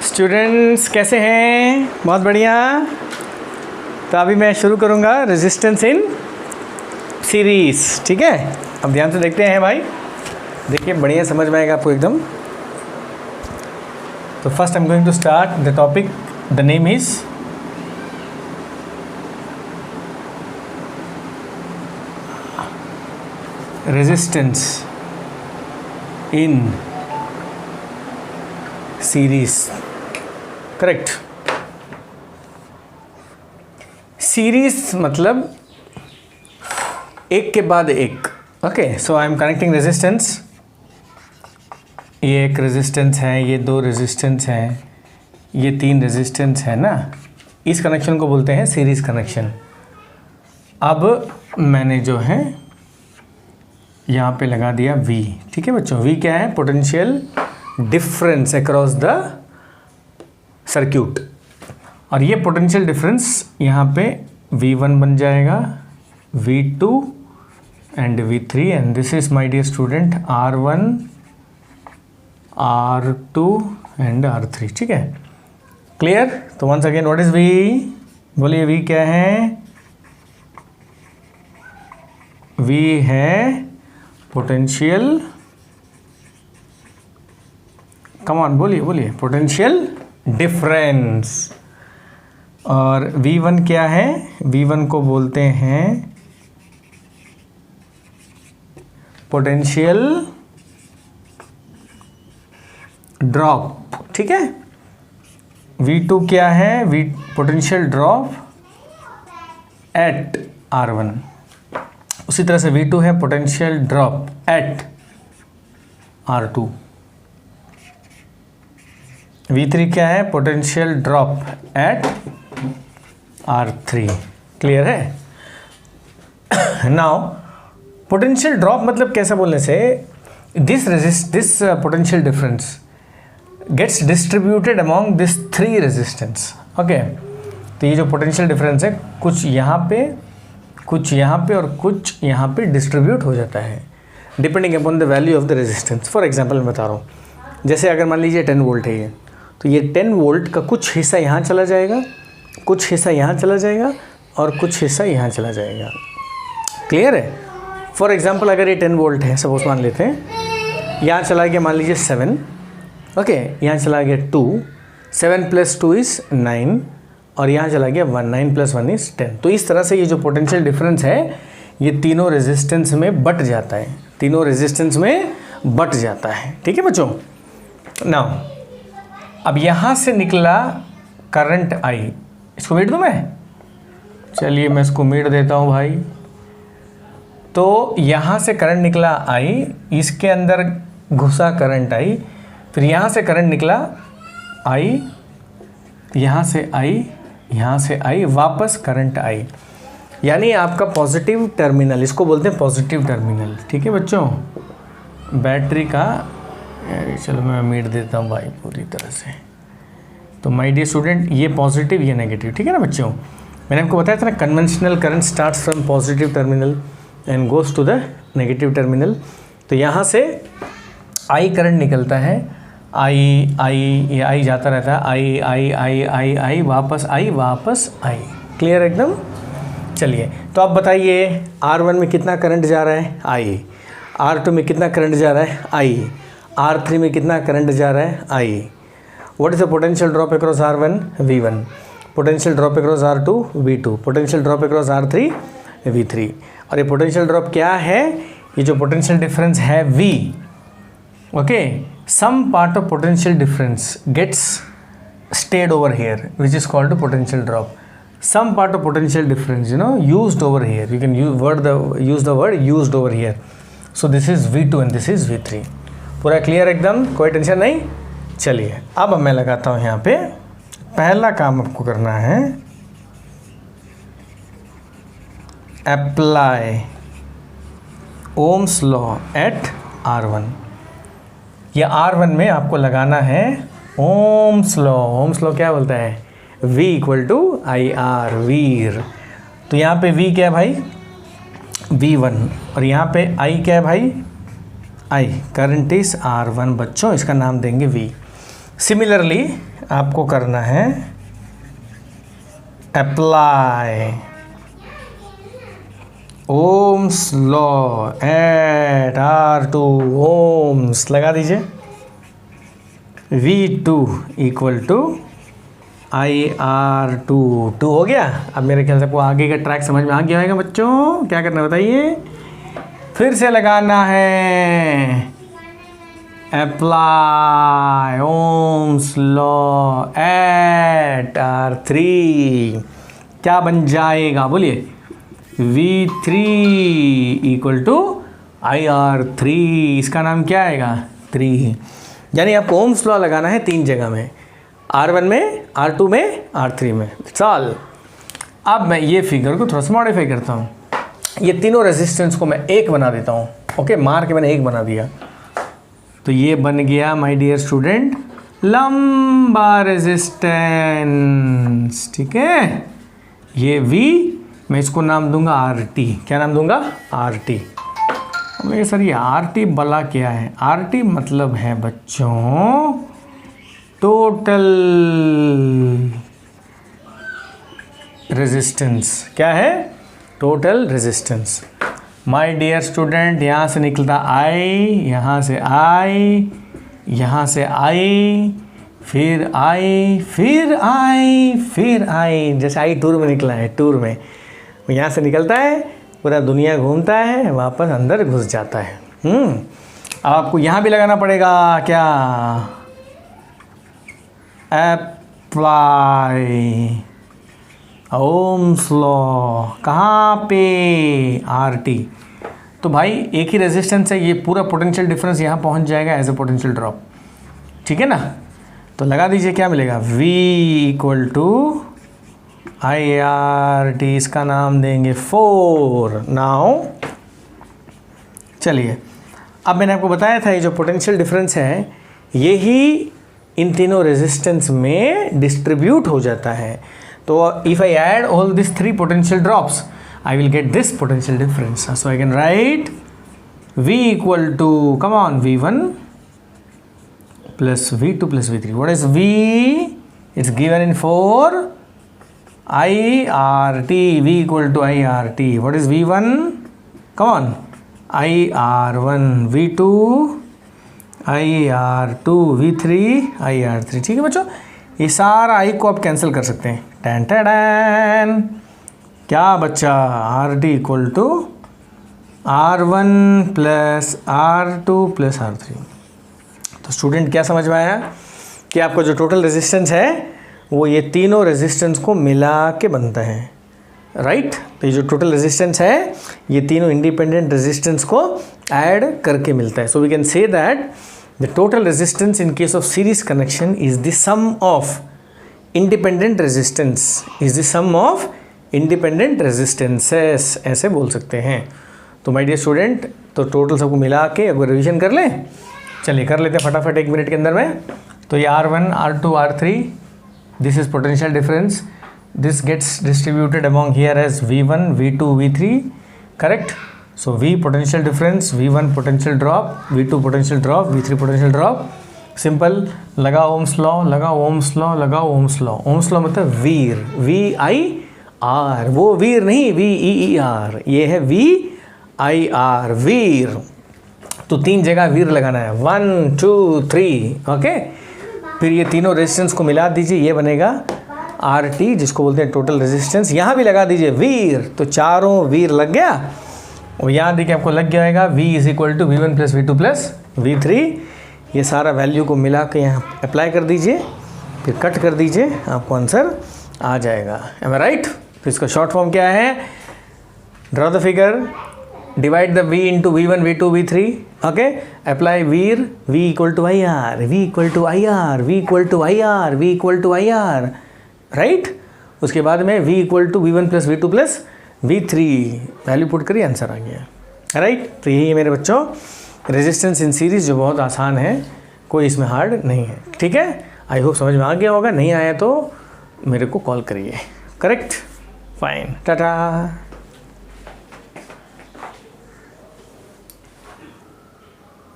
Students कैसे हैं? बहुत बढ़िया। तो अभी मैं शुरू करूंगा रेजिस्टेंस इन सीरीज, ठीक है। अब ध्यान से देखते हैं भाई, देखिए बढ़िया समझ में आएगा आपको एकदम। तो first I am going to start the topic, the name is resistance in series, correct. Series मतलब एक के बाद एक, okay. So I am connecting resistance, ये एक रेजिस्टेंस है, ये दो रेजिस्टेंस हैं, ये तीन रेजिस्टेंस है ना। इस कनेक्शन को बोलते हैं सीरीज कनेक्शन। अब मैंने जो है यहाँ पे लगा दिया V, ठीक है बच्चों। V क्या है? Potential difference across the circuit. और ये पोटेंशियल डिफरेंस यहाँ पे V1 बन जाएगा, V2 and V3, and this is my dear student R1, R2 and R3, ठीक है। क्लियर? तो once again what is V? बोलिए V क्या है? V है पोटेंशियल, कम ऑन बोलिए बोलिए, पोटेंशियल डिफरेंस। और V1 क्या है? V1 को बोलते हैं पोटेंशियल ड्रॉप, ठीक है। V2 क्या है? Potential drop eight R1। उसी तरह से V2 है potential drop eight R2। V3 क्या है? Potential drop at R3। Clear है? नाउ पोटेंशियल ड्रॉप मतलब कैसा बोलने से, this potential difference gets distributed among this three resistance, okay. तो ये जो पोटेंशियल डिफरेंस है, कुछ यहाँ पे, कुछ यहाँ पे और कुछ यहाँ पे डिस्ट्रीब्यूट हो जाता है depending upon the value of the resistance. For example मैं बता रहा हूँ, जैसे अगर मान लीजिए 10 वोल्ट है ये, तो ये 10 वोल्ट का कुछ हिस्सा यहाँ चला जाएगा, कुछ हिस्सा यहाँ चला जाएगा और कुछ हिस्सा यहाँ चला जाएगा। क्लियर है? फॉर एग्जांपल अगर ये 10 वोल्ट है, सपोज मान लेते हैं, यहाँ चला गया मान लीजिए 7, ओके, यहाँ चला गया 2, 7 + 2 इज़ 9, और यहाँ चला गया 1, 9 + 1 इज़ 10। तो इस तरह से ये जो पोटेंशियल डिफरेंस है ये तीनों रेजिस्टेंस में बट जाता है, तीनों रेजिस्टेंस में बट जाता है, ठीक है बच्चों। नाउ अब यहाँ से निकला करंट I, इसको मीट दूँ मैं? चलिए मैं इसको मीट देता हूँ भाई। तो यहाँ से करंट निकला I, इसके अंदर घुसा करंट I, फिर यहाँ से करंट निकला I, यहाँ से I, यहाँ से I, वापस करंट I, यानी आपका पॉजिटिव टर्मिनल, इसको बोलते हैं पॉजिटिव टर्मिनल, ठीक है बच्चों। बैटरी का, चलो मैं मीट देता हूँ भाई पूरी तरह से। तो माय डियर स्टूडेंट, ये पॉजिटिव, ये नेगेटिव, ठीक है ना बच्चों। मैंने आपको बताया था ना, conventional current starts from positive terminal and goes to the negative terminal. तो यहाँ से I करंट निकलता है, ये I जाता रहता है, I वापस I। क्लियर एकदम? चलिए तो आप बताइए, R1 में कितना करंट जा रहा है? I। R2 में कितना करंट जा रहा है? I। R3 में कितना करंट जा रहा है? I। What is the potential drop across R1? V1। Potential drop across R2? V2। Potential drop across R3? V3। और ये पोटेंशियल ड्रॉप क्या है? ये जो पोटेंशियल डिफरेंस है V, okay, some part of potential difference gets stayed over here, which is called a potential drop. Some part of potential difference, used over here. You can use the word used over here. So this is V2 and this is V3. पूरा clear एकदम, कोई tension नहीं। चलिए अब मैं लगाता हूँ यहाँ पे, पहला काम आपको करना है, apply Ohm's law eight R1। या R1 में आपको लगाना है ओम्स लॉ। ओम्स लॉ क्या बोलता है? V = IR, वीर। तो यहाँ पे V क्या है भाई? V1। और यहाँ पे I क्या है भाई? I, करंट इज R1 बच्चों, इसका नाम देंगे V। सिमिलरली आपको करना है apply Ohm's law at R2 Ohm's, लगा दीजिए। V2 इक्वल टू IR2, 2 हो गया। अब मेरे ख्याल से आपको आगे का ट्रैक समझ में आ गया होगा बच्चों। क्या करना बताइए, फिर से लगाना है apply Ohm's law eight R3। क्या बन जाएगा बोलिए, V3 इक्वल टू IR3, इसका नाम क्या आएगा 3। यानी आपको ओम्स लॉ लगाना है 3 जगह में, R1 में, R2 में, R3 में। चल अब मैं ये फिगर को थोड़ा सा मॉडिफाई करता हूँ। ये तीनों रेजिस्टेंस को मैं 1 बना देता हूँ। ओके, मार के मैंने 1 बना दिया, तो ये बन गया माय डियर स्टूडेंट लंबा रेजिस्टेंस। ठीक है, ये V, मैं इसको नाम दूंगा RT। क्या नाम दूंगा, RT। अब ये सर ये RT बला क्या है, RT मतलब है बच्चों टोटल रेजिस्टेंस। क्या है, total resistance. My dear student, यहाँ से निकलता I, यहाँ से I, यहाँ से I, फिर I, फिर I, फिर I, जैसे I टूर में निकला है, टूर में यहाँ से निकलता है, पूरा दुनिया घूमता है, वापस अंदर घुस जाता है। अब आपको यहाँ भी लगाना पड़ेगा क्या, अप्लाई ओम्स लॉ, कहाँ पे, RT। तो भाई एक ही रेजिस्टेंस है, ये पूरा पोटेंशियल डिफरेंस यहाँ पहुँच जाएगा एज ए पोटेंशियल ड्रॉप। ठीक है ना, तो लगा दीजिए क्या मिलेगा, V इक्वल टू IRT, इसका नाम देंगे 4। नाउ चलिए, अब मैंने आपको बताया था ये जो पोटेंशियल डिफरेंस है यही इन तीनों रेजिस्टेंस में डिस्ट्रीब्यूट हो जाता है। तो if I add all this 3 potential drops I will get this potential difference. So I can write V equal to, come on, V1 plus V2 plus V3. What is V? It's given in 4 IRT. V equal to IRT. What is V1? Come on, IR1. V2 IR2. V3 IR3. ठीक है बच्चों, ये सारा I को आप cancel कर सकते हैं। टैन टैन, क्या बच्चा, RT equal to R1 plus R2 plus R3। तो स्टूडेंट क्या समझ में आया कि आपका जो टोटल रेजिस्टेंस है वो ये तीनों रेजिस्टेंस को मिला के बनता है, राइट। तो ये जो टोटल रेजिस्टेंस है ये तीनों इंडिपेंडेंट रेजिस्टेंस को ऐड करके मिलता है। So we can say that the total resistance in case of series connection is the sum of independent resistance, is the sum of independent resistances, ऐसे बोल सकते हैं। तो माय डियर स्टूडेंट, तो टोटल सबको मिला के अगर रिवीजन कर लें, चलिए कर लेते हैं फटाफट 1 मिनट के अंदर में। तो ये R1, R2, R3, this is potential difference, this gets distributed among here as V1, V2, V3, correct. So V potential difference, V1 potential drop, V2 potential drop, V3 potential drop. Simple, लगा Ohm's law, लगा Ohm's law, लगा Ohm's law. Ohm's law मतलब VIR, VIR, वो वीर नहीं VEER, ये है VIR, वीर। तो 3 जगह वीर लगाना है, 1 2 3, ओके। फिर ये तीनों रेजिस्टेंस को मिला दीजिए, ये बनेगा RT, जिसको बोलते हैं टोटल रेजिस्टेंस। यहाँ भी लगा दीजिए वीर, तो चारों वीर लग गया। और यहाँ देखिए आपको लग गया होगा V is equal to V1 plus V2 plus V3। ये सारा वैल्यू को मिला के यहाँ अप्लाई कर दीजिए, फिर कट कर दीजिए, आपको आंसर आ जाएगा। Am I right. तो इसका शॉर्ट फॉर्म क्या है, draw the figure, divide the V into V1, V2, V3, okay. Apply VIR, V equal to IR, V equal to IR, V equal to IR, V equal to IR, right. उसके बाद में V equal to V1 plus V2 plus V3, value put करिए, answer आ गया, right. तो यही है मेरे बच्चों रेजिस्टेंस इन सीरीज, जो बहुत आसान है, कोई इसमें हार्ड नहीं है। ठीक है, आई होप समझ में आ गया होगा। नहीं आया तो मेरे को कॉल करिए, करेक्ट, फाइन, टाटा।